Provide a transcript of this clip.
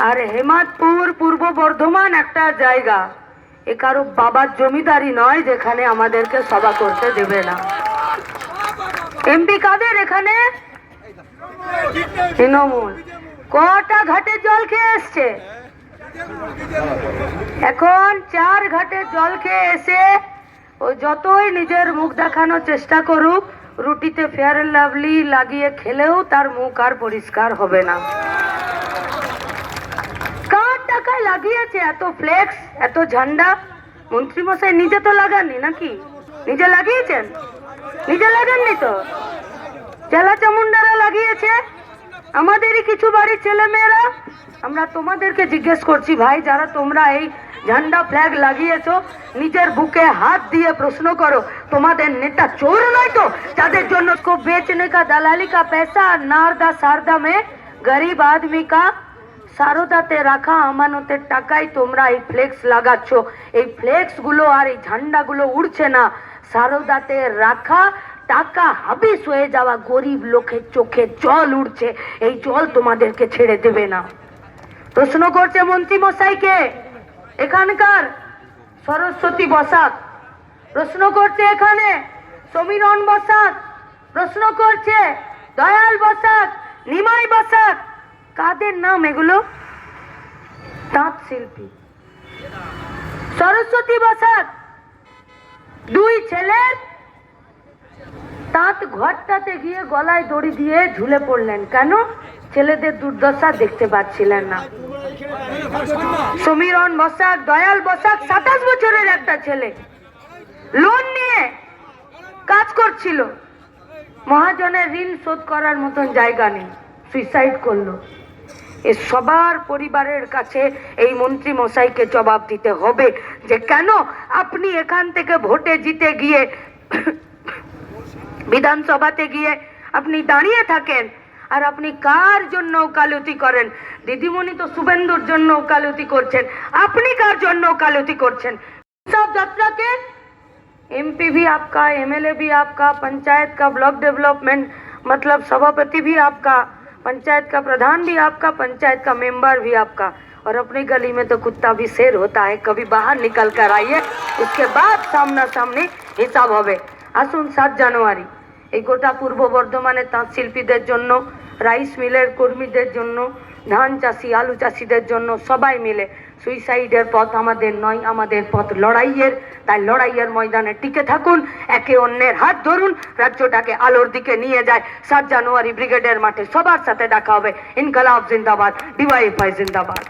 আর হেমাদপুর পূর্ব বর্ধমান একটা জায়গা, এ কারো বাবার জমিদারি নয় যেখানে আমাদেরকে সভা করতে দেবে না। এমপি কাদের এখানে? তৃণমূল। কটা ঘাটের জল খেয়ে এসছে? এখন 4 ঘাটের জল খেয়ে এসে ও যতই নিজের মুখ দেখানোর চেষ্টা করুক, রুটিতে ফেয়ার এন্ড লাভলি লাগিয়ে খেলেও তার মুখ আর পরিষ্কার হবে না। কার টাকায় লাগিয়েছে এত ফ্লেক্স, এত ঝান্ডা? মন্ত্রী মশাই নিজে তো লাগাননি নাকি? নিজে লাগিয়েছেন? নিজে লাগাননি তো, চেলা চামুন্ডারা লাগিয়েছে, আমাদেরই কিছু বাড়ির ছেলে মেয়েরা। আমরা তোমাদেরকে জিজ্ঞেস করছি ভাই, যারা তোমরা এই ঝান্ডা ফ্ল্যাগ লাগিয়েছো, নিজের বুকে হাত দিয়ে প্রশ্ন করো, তোমাদের নেতা চোর নয় তো যাদের জন্য को बेचने का दलाली का पैसा नारदा सारदा में गरीब आदमी का সারদাতে রাখা আমানতের টাকায় তোমরা এই ফ্লেক্স লাগাচ্ছ। এই ফ্লেক্স গুলো আর এই ঝান্ডা গুলো উড়ছে না, সারদাতে রাখা টাকা হাবিস হয়ে যাওয়া গরিব লোকের চোখে জল উঠছে। এই জল তোমাদেরকে ছেড়ে দেবে না। প্রশ্ন করছে মন্ত্রী মশাইকে এখানকার সরস্বতী বসাক, প্রশ্ন করছে এখানে সমীরণ বসাক, প্রশ্ন করছে দয়াল বসাক, নিমাই বসাক। কাদের নাম এগুলো? তাঁত শিল্পী। সরস্বতী বসাক 2 ছেলের তাঁত ঘরটাতে গিয়ে গলায় দড়ি দিয়ে ঝুলে পড়লেন। কেন? ছেলেদের দুর্দশা দেখতে পাচ্ছিলেন না। সমীরণ বসাক, দয়াল বসাক 27 বছরের একটা ছেলে, লোন নিয়ে কাজ করছিল, মহাজনের ঋণ শোধ করার মতন জায়গা নেই, সুইসাইড করলো। এ সবার পরিবারের কাছে এই মন্ত্রী মশাইকে জবাব দিতে হবে যে কেন আপনি এখান থেকে ভোটে জিতে গিয়ে বিধানসভাতে গিয়ে আপনি দাঁড়িয়ে থাকেন আর আপনি কার জন্য ওকালতি করেন? দিদিমণি তো শুভেন্দুর জন্য ওকালতি করছেন, আপনি কার জন্য ওকালতি করছেন? सब यात्रा के एमपी भी आपका, एमएलए भी आपका, पंचायत का ब्लॉक डेवलपमेंट मतलब सभापति भी आपका, पंचायत का प्रधान भी आपका, पंचायत का मेंबर भी आपका। और अपनी गली में तो कुत्ता भी शेर होता है, कभी बाहर निकल कर आइए, उसके बाद सामना सामने हिसाब হবে। আসুন 7 জানুয়ারি এই গোটা পূর্ব বর্ধমানের তাঁত শিল্পীদের জন্য, রাইস মিলের কর্মীদের জন্য, ধান চাষি আলু চাষিদের জন্য সবাই মিলে সুইসাইডের পথ আমাদের নয়, আমাদের পথ লড়াইয়ের। তাই লড়াইয়ের ময়দানে টিকে থাকুন, একে অন্যের হাত ধরুন, রাজ্যটাকে আলোর দিকে নিয়ে যায়। 7 জানুয়ারি ব্রিগেডের মাঠে সবার সাথে দেখা হবে। ইনকলাব জিন্দাবাদ, ডিওয়াইএফআই জিন্দাবাদ।